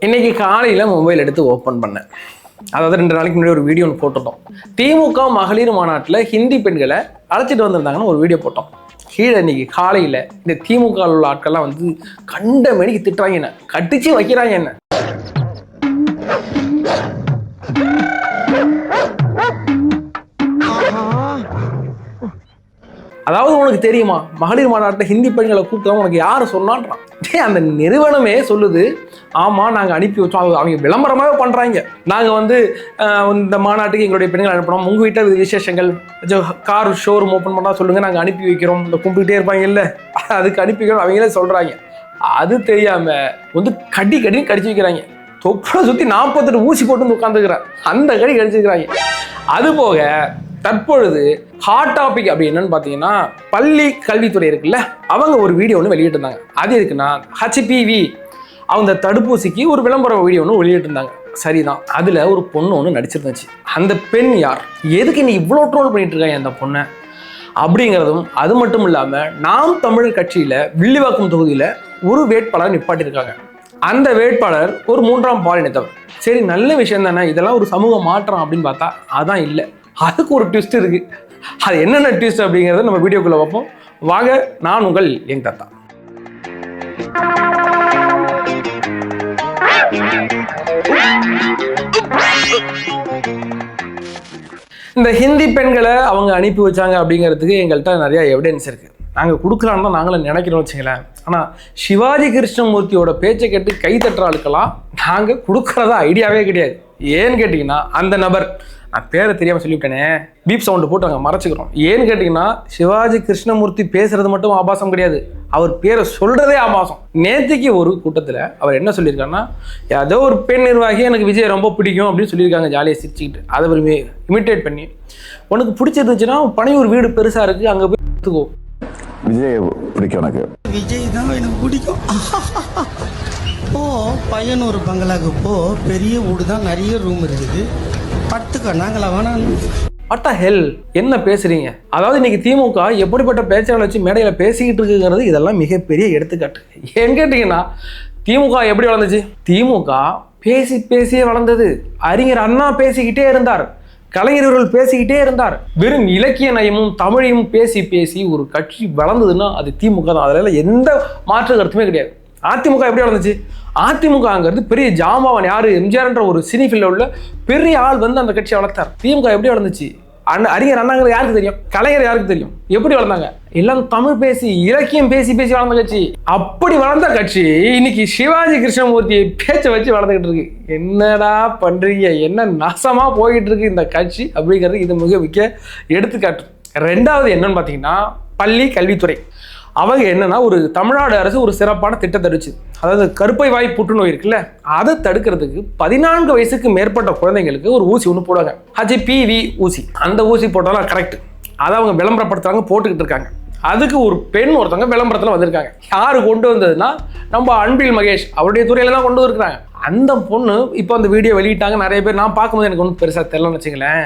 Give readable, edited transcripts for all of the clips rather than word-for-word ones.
இன்னைக்கு காலையில் மொபைல் எடுத்து ஓப்பன் பண்ணேன். அதாவது 2 நாளைக்கு முன்னாடி ஒரு வீடியோ ஒன்று போட்டிருந்தோம். திமுக மகளிர் மாநாட்டில் ஹிந்தி பெண்களை அழைச்சிட்டு வந்திருந்தாங்கன்னு ஒரு வீடியோ போட்டோம். கீழே இன்னைக்கு காலையில் இந்த திமுக உள்ள ஆட்கள்லாம் வந்து கண்ட மணிக்கு திட்டுறாங்க, என்ன கட்டிச்சு வைக்கிறாங்க. என்ன அதாவது உனக்கு தெரியுமா, மகளிர் மாநாட்டில் ஹிந்தி பெண்களை கூப்பிட்டு உனக்கு யார் சொன்னான்றான். அந்த நிறுவனமே சொல்லுது, ஆமாம் நாங்கள் அனுப்பி வச்சோம். அவங்க விளம்பரமாகவே பண்ணுறாங்க. நாங்கள் வந்து இந்த மாநாட்டுக்கு எங்களுடைய பெண்கள் அனுப்பணும், உங்கள் வீட்டில் விசேஷங்கள், கார் ஷோரூம் ஓப்பன் பண்ணால் சொல்லுங்கள், நாங்கள் அனுப்பி வைக்கிறோம். இந்த கும்பிட்டுட்டே இருப்பாங்க இல்லை, அதுக்கு அனுப்பி வைக்கிறோம் அவங்களே சொல்கிறாங்க. அது தெரியாமல் வந்து கடின்னு கடிச்சு வைக்கிறாங்க. தொப்பை சுற்றி 48 ஊசி போட்டு உட்காந்துக்கிறான், அந்த கடி கடிச்சிருக்கிறாங்க. அது போக தற்பொழுது ஹாட் டாபிக் அப்படி என்னன்னு பார்த்தீங்கன்னா, பள்ளி கல்வித்துறை இருக்குல்ல, அவங்க ஒரு வீடியோ ஒன்று வெளியிட்டிருந்தாங்க. அது எதுக்குன்னா, HPV அவங்க தடுப்பூசிக்கு ஒரு விளம்பர வீடியோ ஒன்று வெளியிட்டிருந்தாங்க. சரிதான், அதில் ஒரு பொண்ணு ஒன்று நடிச்சிருந்துச்சு. அந்த பெண் யார், எதுக்கு நீ இவ்வளோ ட்ரோல் பண்ணிட்டு இருக்காங்க அந்த பொண்ணை அப்படிங்கிறதும், அது மட்டும் இல்லாமல் நாம் தமிழர் கட்சியில் வில்லிவாக்கம் தொகுதியில் ஒரு வேட்பாளர் நிப்பாட்டியிருக்காங்க. அந்த வேட்பாளர் ஒரு 3ஆம் பாலினத்தவர். சரி, நல்ல விஷயம் தானே, இதெல்லாம் ஒரு சமூக மாற்றம் அப்படின்னு பார்த்தா அதான் இல்லை. அதுக்கு ஒரு ட்விஸ்ட் இருக்கு. அது என்னென்ன ட்விஸ்ட் அப்படிங்கிறத நம்ம வீடியோக்குள்ள பார்ப்போம். வாங்க, நான் உங்கள் யங் தாத்தா. இந்த ஹிந்தி பெண்களை அவங்க அனுப்பி வச்சாங்க அப்படிங்கிறதுக்கு எங்கள்கிட்ட நிறைய எவிடன்ஸ் இருக்கு. நாங்கள் கொடுக்கலான்னு தான் நாங்களும் நினைக்கிறோம் வச்சுங்களேன். ஆனால் சிவாஜி கிருஷ்ணமூர்த்தியோட பேச்சை கேட்டு கை தட்டுற ஆளுக்கெல்லாம் நாங்கள் கொடுக்குறதா ஐடியாவே கிடையாது. ஏன்னு கேட்டிங்கன்னா, அந்த நபர், நான் பேரை தெரியாமல் சொல்லிவிட்டேனே, பீப் சவுண்டு போட்டு அங்கே மறைச்சிக்கிறோம். ஏன்னு கேட்டிங்கன்னா, சிவாஜி கிருஷ்ணமூர்த்தி பேசுறது மட்டும் ஆபாசம் கிடையாது, அவர் பேரை சொல்கிறதே ஆபாசம். நேற்றுக்கு ஒரு கூட்டத்தில் அவர் என்ன சொல்லியிருக்காருன்னா, ஏதோ ஒரு பெண் நிர்வாகி எனக்கு விஜய் ரொம்ப பிடிக்கும் அப்படின்னு சொல்லியிருக்காங்க, ஜாலியாக சிரிச்சுக்கிட்டு. அதை ஒரு இமிட்டேட் பண்ணி, உனக்கு பிடிச்சிருந்துச்சுன்னா பனையூர் வீடு பெருசாக இருக்குது, அங்கே போய் எடுத்துக்கோ. விஜய் பிடிக்கும், எனக்கு விஜய் தான் எனக்கு பிடிக்கும். போ பையனூர் பங்களாக்கு போ, பெரிய வீடு தான், நிறைய ரூம் இருக்குது, படுத்துக்க. நாங்களா வேணாம். வாட் தி ஹெல், என்ன பேசுறீங்க? அதாவது இன்னைக்கு திமுக எப்படிப்பட்ட பேச்சாளர் வச்சு மேடையில் பேசிக்கிட்டு இருக்குங்கிறது இதெல்லாம் மிகப்பெரிய எடுத்துக்காட்டு. ஏன்னு கேட்டீங்கன்னா, திமுக எப்படி வளர்ந்துச்சு? திமுக பேசி பேசியே வளர்ந்தது. அறிஞர் அண்ணா பேசிக்கிட்டே இருந்தார், கலைஞர்கள் பேசிக்கிட்டே இருந்தார். வெறும் இலக்கிய நயமும் தமிழையும் பேசி பேசி ஒரு கட்சி வளர்ந்ததுன்னா அது திமுக தான். அதில் எந்த மாற்று கருத்துமே கிடையாது. அதிமுக எப்படி வளர்ந்துச்சு? அதிமுகங்கிறது பெரிய ஜாமாவன் யாரு, எம்ஜிஆர்ன்ற ஒரு சினி ஃபீல்டில் உள்ள பெரிய ஆள் வந்து அந்த கட்சியை வளர்த்தார். திமுக எப்படி வளர்ந்துச்சு? அறிஞர் அண்ணாங்கிறது யாருக்கு தெரியும், கலைஞர் யாருக்கு தெரியும்? எப்படி வளர்ந்தாங்க? எல்லாம் தமிழ் பேசி இலக்கியம் பேசி பேசி வளர்ந்த கட்சி. அப்படி வளர்ந்த கட்சி இன்னைக்கு சிவாஜி கிருஷ்ணமூர்த்தி பேச்சை வச்சு வளர்ந்துகிட்டு இருக்கு. என்னடா பண்றீங்க, என்ன நாசமா போயிட்டு இருக்கு இந்த கட்சி அப்படிங்கிறது இது மிக முக்கிய எடுத்துக்காட்டு. 2வது என்னன்னு பார்த்தீங்கன்னா, பள்ளி கல்வித்துறை. அவங்க என்னன்னா, ஒரு தமிழ்நாடு அரசு ஒரு சிறப்பான திட்டத்தை தடுச்சு, அதாவது கருப்பை வாய் புற்றுநோய் இருக்குல்ல, அதை தடுக்கிறதுக்கு 14 வயசுக்கு மேற்பட்ட குழந்தைங்களுக்கு ஒரு ஊசி ஒன்று போடுவாங்க, HPV ஊசி. அந்த ஊசி போட்டாலும் கரெக்ட், அதை அவங்க விளம்பரப்படுத்துறாங்க, போட்டுக்கிட்டு இருக்காங்க. அதுக்கு ஒரு பெண் ஒருத்தவங்க விளம்பரத்தில் வந்திருக்காங்க. யாரு கொண்டு வந்ததுன்னா, நம்ம அன்பில் மகேஷ் அவருடைய துறையில தான் கொண்டு வந்திருக்காங்க. அந்த பொண்ணு இப்போ அந்த வீடியோ வெளியிட்டாங்க. நிறைய பேர் நான் பார்க்கும்போது எனக்கு ஒன்றும் பெருசாக தெரியலன்னு வச்சுங்களேன்.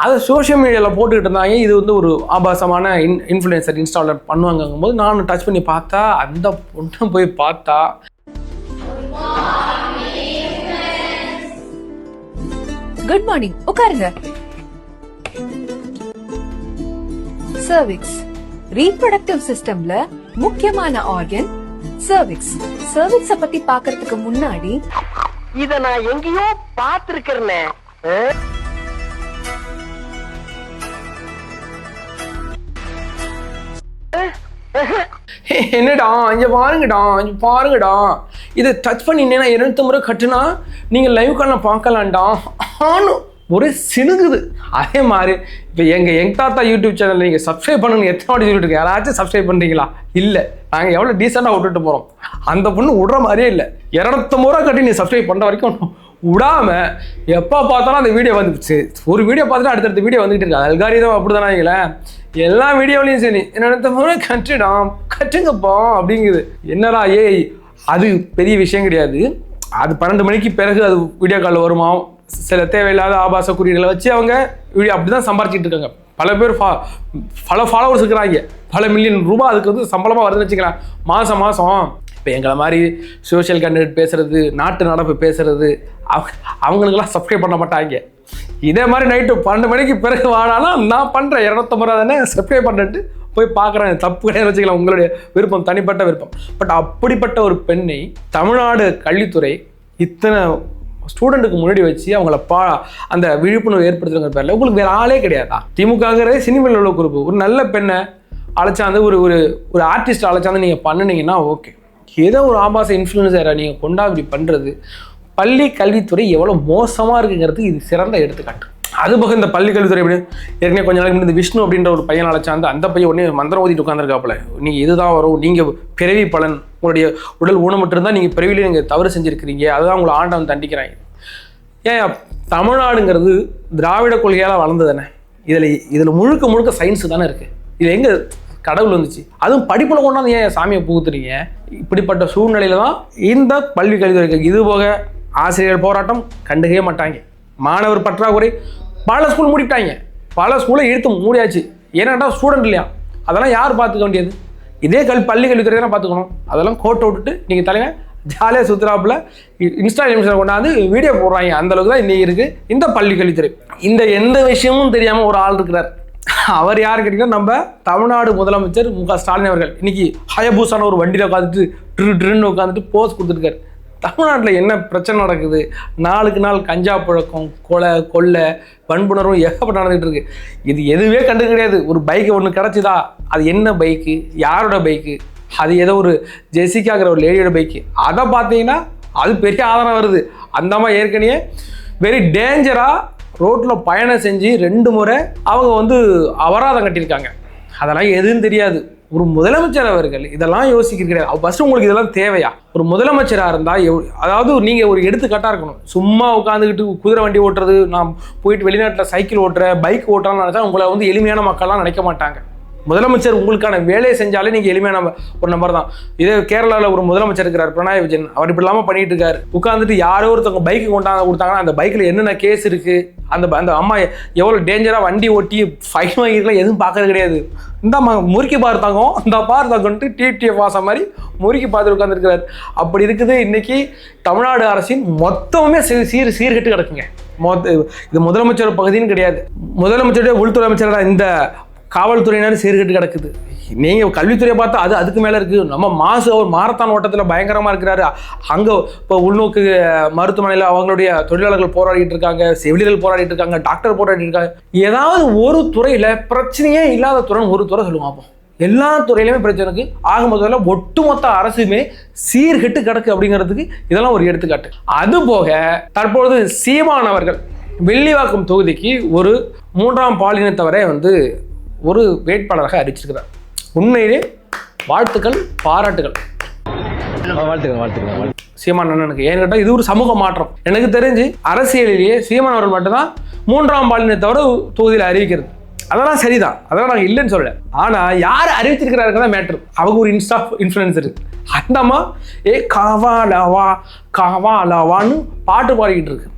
அதை சோஷியல் மீடியாவில் போட்டுக்கிட்டு இருந்தாங்க. இது வந்து ஒரு ஆபாசமான இன்ஃப்ளூயன்சர் இன்ஸ்டாலர் பண்ணுவாங்கும் போது நானும் டச் பண்ணி பார்த்தா, அந்த பொண்ணை போய் பார்த்தா, குட் மார்னிங், உட்காருங்க. சர்விக்ஸ், ரீப்ரொடக்டிவ் சிஸ்டம்ல முக்கியமான ஆர்கன் சர்விக்ஸ். சர்விக்ஸ பத்தி பார்க்கிறதுக்கு முன்னாடி, இத நான் எங்கேயோ பார்த்திருக்கிறேனே. என்னடா இங்க பாருங்கடா, இதை டச் பண்ணினேன்னா 2 முறை கட்டுனா நீங்கள் லைவ் காலில் பார்க்கலாம்டா ஆனும் ஒரு சிணுகுது. அதே மாதிரி இப்போ யங் தாத்தா யூடியூப் சேனல் நீங்கள் சப்ஸ்கிரைப் பண்ணுங்க எத்தனை வாட்டி சொல்லிட்டு இருக்கு, யாராச்சும் சப்ஸ்கிரைப் பண்ணுறீங்களா? இல்லை, நாங்கள் எவ்வளோ டீசெண்டாக விட்டுட்டு போகிறோம். அந்த பொண்ணு விடுற மாதிரியே இல்லை. 200 முறை கட்டி நீ சப்ஸ்கிரைப் பண்ணுற வரைக்கும் விடாம எப்போ பார்த்தாலும் அந்த வீடியோ வந்துச்சு. ஒரு வீடியோ பார்த்துட்டு அடுத்தடுத்த வீடியோ வந்துட்டு இருக்கு. அல்காரிதம் அப்படி தானே வைங்களேன், எல்லா வீடியோலையும் சரி 200 முறை கட்டுங்கப்பா அப்படிங்குது. என்னடா ஏய், அது பெரிய விஷயம் கிடையாது. அது 12 மணிக்கு பிறகு அது வீடியோ காலில் வருமா, சில தேவையில்லாத ஆபாச குறியீடுகளை வச்சு அவங்க வீடியோ அப்படி தான் சம்பாரிச்சிட்டு இருக்காங்க. பல பேர் பல ஃபாலோவர்ஸ் இருக்கிறாங்க, பல மில்லியன் ரூபாய் அதுக்கு வந்து சம்பளமாக வருதுன்னு வச்சுக்கலாம். மாதம் இப்போ எங்களை மாதிரி சோஷியல் கண்டென்ட் பேசுறது, நாட்டு நடப்பு பேசுறது, அவங்களுக்கெல்லாம் சப்ஸ்கிரைப் பண்ண மாட்டாங்க. இதே மாதிரி நைட்டு 12 மணிக்கு பிறகு வாடாலும் நான் பண்ணுறேன் 250 ரூபா தானே சப்ஸ்கிரைப் பண்ணிட்டு போய் பார்க்குறேன், தப்பு கிடையாது வச்சுக்கலாம், உங்களுடைய விருப்பம், தனிப்பட்ட விருப்பம். பட் அப்படிப்பட்ட ஒரு பெண்ணை தமிழ்நாடு கல்வித்துறை இத்தனை ஸ்டூடெண்ட்டுக்கு முன்னாடி வச்சு அவங்கள அந்த விழிப்புணர்வு ஏற்படுத்துகிற பேரில் உங்களுக்கு வேறு ஆளே கிடையாதா? திமுகங்கிறது சினிமாவில் உள்ள குரூப். ஒரு நல்ல பெண்ணை அழைச்சாந்து ஒரு ஒரு ஆர்டிஸ்ட் அழைச்சாந்து நீங்கள் பண்ணினீங்கன்னா ஓகே. ஏதோ ஒரு ஆபாச இன்ஃப்ளூயன்ஸரை நீங்கள் கொண்டாடி பண்ணுறது பள்ளி கல்வித்துறை எவ்வளோ மோசமாக இருக்குங்கிறதுக்கு இது சிறந்த எடுத்துக்காட்டு. அது போக இந்த பள்ளி கல்வித்துறை எப்படி ஏற்கனவே கொஞ்ச நாளைக்கு முன்னாடி விஷ்ணு அப்படின்ற ஒரு பையன் அழைச்சாந்து அந்த பையன் உடனே மந்திரம் ஓதிட்டு உட்காந்துருக்காப்புல, நீங்கள் இதுதான் வரும், நீங்கள் பிறவி பலன், உங்களுடைய உடல் ஊனமற்றிருந்தால் நீங்கள் பிறவிலே நீங்கள் தவறு செஞ்சுருக்கிறீங்க, அதுதான் உங்களை ஆண்டவன் தண்டிக்கிறாங்க. ஏன் தமிழ்நாடுங்கிறது திராவிட கொள்கையால் வளர்ந்து தானே, இதில் முழுக்க முழுக்க சயின்ஸு தானே இருக்குது. இதில் எங்கே கடவுள் வந்துச்சு? அதுவும் படிப்பில் கொண்டாந்து ஏன் சாமியை புகுத்துறீங்க? இப்படிப்பட்ட சூழ்நிலையில தான் இந்த பள்ளி கல்வித்துறை. இது போக ஆசிரியர்கள் போராட்டம் கண்டுக்கவே மாட்டாங்க. மாணவர் பற்றாக்குறை, பல ஸ்கூல் மூடிட்டாங்க, பல ஸ்கூலை இழுத்து மூடியாச்சு. ஏன்னாட்டா ஸ்டூடெண்ட் இல்லையா, அதெல்லாம் யார் பார்த்துக்க வேண்டியது? இதே பள்ளி கல்வித்துறை தானே பார்த்துக்கணும். அதெல்லாம் கோட்டை விட்டுட்டு நீங்கள் தலைவன் ஜாலியாக சுற்றுறாப்புல இன்ஸ்டாகிராமில் கொண்டாந்து வீடியோ போடுறாங்க. அந்தளவுக்கு தான் இன்னைக்கு இருக்குது இந்த பள்ளி கல்வித்துறை. இந்த எந்த விஷயமும் தெரியாமல் ஒரு ஆள் இருக்கிறார். அவர் யார் கேட்டீங்கன்னா நம்ம தமிழ்நாடு முதலமைச்சர் மு க ஸ்டாலின் அவர்கள். இன்னைக்கு ஹயபூசான ஒரு வண்டியில் உட்காந்துட்டு ட்ருன்னு உட்காந்துட்டு போஸ் கொடுத்துருக்காரு. தமிழ்நாட்டில் என்ன பிரச்சனை நடக்குது? நாளுக்கு நாள் கஞ்சா புழக்கம், கொள்ளை, வன்புணர்வும் ஏகப்பட்ட நடந்துகிட்டு இருக்கு. இது எதுவே கண்டு கிடையாது. ஒரு பைக்கு ஒன்று கிடச்சிதா, அது என்ன பைக்கு, யாரோட பைக்கு, அது ஏதோ ஒரு ஜெசிகாங்கிற ஒரு லேடியோட பைக்கு, அதை பார்த்தீங்கன்னா அது பெரிய ஆதாரம் வருது. அந்த மாதிரி ஏற்கனவே வெரி டேஞ்சராக ரோட்டில் பயணம் செஞ்சு 2 முறை அவங்க அபராதம் கட்டியிருக்காங்க. அதெல்லாம் எதுவும் தெரியாது. ஒரு முதலமைச்சர் அவர்கள் இதெல்லாம் யோசிக்க கிடையாது. ஃபர்ஸ்ட் உங்களுக்கு இதெல்லாம் தேவையா? ஒரு முதலமைச்சராக இருந்தால் அதாவது நீங்கள் ஒரு எடுத்துக்காட்டாக இருக்கணும். சும்மா உட்காந்துக்கிட்டு குதிரை வண்டி ஓட்டுறது, நான் போயிட்டு வெளிநாட்டில் சைக்கிள் ஓட்டுறேன், பைக் ஓட்டுறான்னு நினச்சா உங்களை எளிமையான மக்கள்லாம் நினைக்க மாட்டாங்க. முதலமைச்சர் உங்களுக்கான வேலையை செஞ்சாலே நீங்கள் எளிமையான ஒரு நம்பர் தான். இதே கேரளாவில் ஒரு முதலமைச்சர் இருக்கிறார் பினராயி விஜயன். அவர் இப்படி இல்லாமல் பண்ணிட்டு இருக்காரு. உட்காந்துட்டு யாரோ ஒருத்தவங்க பைக்கு கொடுத்தாங்கன்னா அந்த பைக்கில் என்னென்ன கேஸ் இருக்குது, அந்த அம்மா எவ்வளோ டேஞ்சராக வண்டி ஓட்டி ஃபைன் வாங்கிக்கலாம், எதுவும் பார்க்கறது கிடையாது. இந்த முறுக்கி பார்த்தாங்க, இந்த பார்த்தாங்கன்ட்டு டிடிஎஃப் வாசம் மாதிரி முறுக்கி பார்த்து உட்காந்துருக்கிறார். அப்படி இருக்குது இன்னைக்கு தமிழ்நாடு அரசின் மொத்தமே சீர்கெட்டு கிடக்குங்க. இது முதலமைச்சர் பகுதின்னு கிடையாது. முதலமைச்சருடைய உள்துறை அமைச்சராக இந்த காவல்துறையினர் சீர்கெட்டு கிடக்குது. நீங்கள் கல்வித்துறையை பார்த்தா அதுக்கு மேலே இருக்குது. நம்ம ஒரு மாரத்தான் ஓட்டத்தில் பயங்கரமாக இருக்கிறாரு. அங்கே இப்போ உள்நோக்கு மருத்துவமனையில் அவங்களுடைய தொழிலாளர்கள் போராடிட்டு இருக்காங்க, செவிலியர்கள் போராடிட்டு இருக்காங்க, டாக்டர் போராடிட்டு இருக்காங்க. ஏதாவது ஒரு துறையில் பிரச்சனையே இல்லாத துறைன்னு ஒரு துறை சொல்லுங்க அப்போ. எல்லா துறையிலுமே பிரச்சனை இருக்குது. ஆக முதல்ல ஒட்டுமொத்த அரசுமே சீர்கெட்டு கிடக்கு அப்படிங்கிறதுக்கு இதெல்லாம் ஒரு எடுத்துக்காட்டு. அதுபோக தற்பொழுது சீமான் அவர்கள் வெள்ளிவாக்கம் தொகுதிக்கு ஒரு 3ஆம் பாலினத்தவரை ஒரு வேட்பாளராக அறிவிச்சிருக்கிறார். உண்மையிலே வாழ்த்துக்கள், பாராட்டுகள். சீமான் அண்ணனுக்கு. ஏன்னு கேட்டால் இது ஒரு சமூக மாற்றம். எனக்கு தெரிஞ்சு அரசியலிலேயே சீமான் அவர்கள் மட்டும்தான் 3ஆம் பாலினத்தவரை தொகுதியில் அறிவிக்கிறது. அதெல்லாம் சரிதான், அதெல்லாம் நாங்கள் இல்லைன்னு சொல்லல. ஆனால் யார் அறிவிச்சிருக்கிறாருங்க தான் மேட்ரு. அவங்க ஒரு இன்ஃப்ளூயன்சர். அந்தம்மா காவாலவா காவாலவான்னு பாட்டு பாடிக்கிட்டு இருக்கு.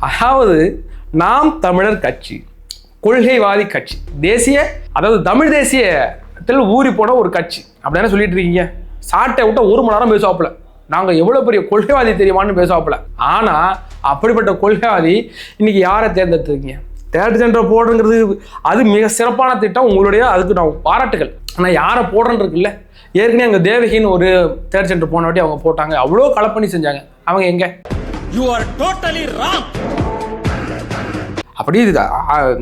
அதாவது நாம் தமிழர் கட்சி கொள்கைவாதி கட்சி, அதாவது தமிழ் தேசியத்தில் ஊறி போன ஒரு கட்சி அப்படின்னா சொல்லிட்டு இருக்கீங்க. சாட்டை விட்ட 1 மணி நேரம் பேசுவாப்புல, நாங்கள் எவ்வளோ பெரிய கொள்கைவாதி தெரியுமான்னு பேசுவாப்புல. ஆனால் அப்படிப்பட்ட கொள்கைவாதி இன்னைக்கு யாரை தேர்ந்தெடுத்துருக்கீங்க? தேர்ட் சென்டர் போடுறங்கிறது அது மிக சிறப்பான திட்டம் உங்களுடைய, அதுக்கு நான் பாராட்டுகள். ஆனால் யாரை போடுறன்னு இருக்குல்ல, ஏற்கனவே அங்கே தேவகின்னு ஒரு தேர்ட் சென்டர் போன வாட்டி அவங்க போட்டாங்க, அவ்வளோ களப்பணி செஞ்சாங்க. அவங்க எங்க? You are totally wrong. அப்படி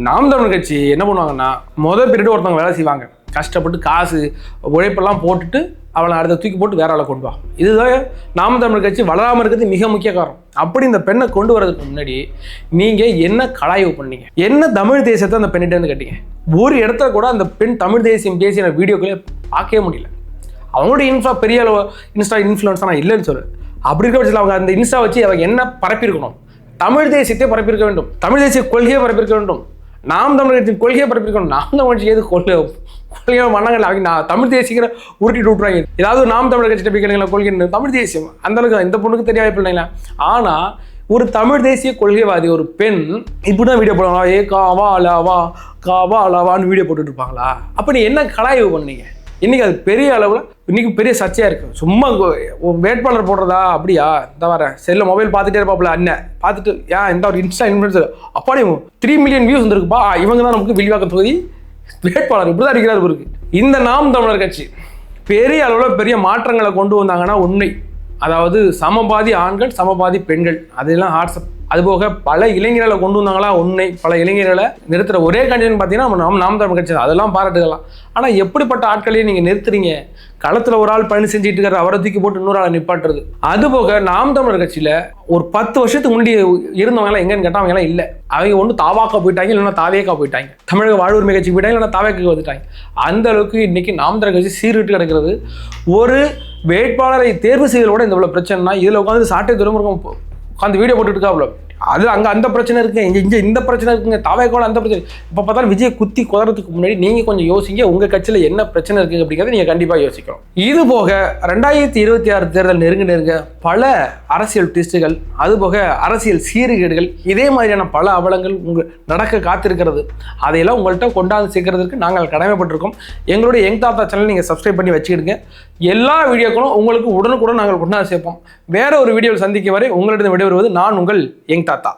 நாம் தமிழர் கட்சி என்ன பண்ணுவாங்கன்னா, முதல் பீரியட் ஒருத்தவங்க வேலை செய்வாங்க, கஷ்டப்பட்டு காசு உழைப்பெல்லாம் போட்டுட்டு அவளை அடுத்த தூக்கி போட்டு வேற ஆளை கொண்டு வா. இதுதான் நாம் தமிழர் கட்சி வளராமல் இருக்கிறது மிக முக்கிய காரணம். அப்படி இந்த பெண்ணை கொண்டு வரதுக்கு முன்னாடி நீங்கள் என்ன கலாய்வு பண்ணீங்க? என்ன தமிழ் தேசியத்தை அந்த பெண்ணிட்ட கேட்டீங்க? ஒரு இடத்துல கூட அந்த பெண் தமிழ் தேசியம் பேசின வீடியோக்களே பார்க்கவே முடியல. அவங்களுடைய பெரிய இன்ஸ்டா இன்ஃப்ளூயன்ஸ் நான் இல்லைன்னு சொல்லு. அப்படி இருக்க பட்சத்தில் அவங்க அந்த இன்ஸ்டா வச்சு அவங்க என்ன பரப்பியிருக்கணும்? தமிழ் தேசியத்தை பரப்பியிருக்க வேண்டும், தமிழ் தேசிய கொள்கையை பரப்பியிருக்க வேண்டும், நாம் தமிழகத்தின் கொள்கையை பரப்பியிருக்கணும். நாம் தமிழ் எது கொள்கை மன்னங்கள் அவங்க நான் தமிழ் தேசியங்கிற உருட்டிட்டு விட்டுறாங்க. ஏதாவது நாம் தமிழர் கட்சிட்ட போய் கேளுங்களா கொள்கை தமிழ் தேசியம் அந்த அளவுக்கு இந்த பொண்ணுக்கு தெரியாது இல்லைங்களா? ஆனால் ஒரு தமிழ் தேசிய கொள்கைவாதி ஒரு பெண் இப்படிதான் வீடியோ போடுவாங்களா? ஏ காவா அலாவா காவா அலாவான்னு வீடியோ போட்டுட்டு இருப்பாங்களா? அப்போ நீ என்ன கலாய்வு பண்ணீங்க? இன்னைக்கு அது பெரிய அளவில் இன்னைக்கு பெரிய சர்ச்சையாக இருக்குது. சும்மா வேட்பாளர் போடுறதா? அப்படியா, இந்த வர செல்ல மொபைல் பார்த்துட்டே இருப்பாப்புல அண்ணன் பார்த்துட்டு இந்த ஒரு இன்ஸ்டா இன்ஃப்ளூயன்சர் அப்பாடி 3 மில்லியன் வியூஸ் வந்துருக்குப்பா, இவங்க தான் நமக்கு வில்லிவாக்கம் தொகுதி வேட்பாளர், இப்படிதான் இருக்கிறார் இருக்கு. இந்த நாம் தமிழர் கட்சி பெரிய அளவில் பெரிய மாற்றங்களை கொண்டு வந்தாங்கன்னா உண்மை. அதாவது சமபாதி ஆண்கள் சமபாதி பெண்கள், அதெல்லாம் வாட்ஸ்அப். அதுபோக பல இளைஞர்களை கொண்டு வந்தாங்களா உண்மை. பல இளைஞர்களை நிறுத்துற ஒரே கண்டிஷன் பார்த்தீங்கன்னா நாம் தமிழ் கட்சி, அதெல்லாம் பாராட்டுக்கலாம். ஆனால் எப்படிப்பட்ட ஆட்களையும் நீங்கள் நிறுத்துறீங்க? களத்தில் ஒரு ஆள் பணி செஞ்சுட்டு இருக்கிற அவரை தூக்கி போட்டு இன்னொரு ஆளை நிப்பாட்டுறது. அதுபோக நாம் தமிழர் கட்சியில் ஒரு 10 வருஷத்துக்கு முன்னாடி இருந்தவங்களாம் எங்கன்னு கேட்டால் அவங்களாம் இல்லை. அவங்க ஒன்று தாவாக்கா போயிட்டாங்க, இல்லைன்னா தாவேக்கா போயிட்டாங்க. தமிழக வாழ்வுரிமை கட்சிக்கு போயிட்டாங்க, இல்லைன்னா தாவேக்கு வந்துட்டாங்க. அந்த அளவுக்கு இன்னைக்கு நாம் தமிழர் கட்சி சீர்விட்டு கிடக்கிறது. ஒரு வேட்பாளரை தேர்வு செய்வதோட இந்த இவ்வளோ பிரச்சனைனா இதில் உட்காந்து சாட்டை துறைமுகம் உட்காந்து வீடியோ போட்டுட்டு இருக்காப்ல. அது அங்கே அந்த பிரச்சனை இருக்குது, இங்கே இந்த பிரச்சனை இருக்குங்க, தாவேக்கோட அந்த பிரச்சனை. இப்போ பார்த்தாலும் விஜய் குத்தி குதறதுக்கு முன்னாடி நீங்கள் கொஞ்சம் யோசிங்க, உங்கள் கட்சியில் என்ன பிரச்சனை இருக்குது அப்படிங்கிறத நீங்கள் கண்டிப்பாக யோசிக்கணும். இது போக 2026 தேர்தல் நெருங்க பல அரசியல் ட்விஸ்ட்டுகள், அதுபோக அரசியல் சீர்கேடுகள், இதே மாதிரியான பல அவலங்கள் நடக்க காத்திருக்கிறது. அதையெல்லாம் உங்கள்கிட்ட கொண்டாந்து சேர்க்கறதுக்கு நாங்கள் கடமைப்பட்டிருக்கோம். எங்களுடைய யங் தாத்தா சேனல் நீங்கள் சப்ஸ்கிரைப் பண்ணி வச்சுக்கிடுங்க. எல்லா வீடியோக்களும் உங்களுக்கு உடனுக்குடன் நாங்கள் கொண்டாந்து சேர்ப்போம். வேற ஒரு வீடியோவில் சந்திக்கும் வரை உங்களிடம் விடைபெறுவது நான் உங்கள் யங் தாத்தா.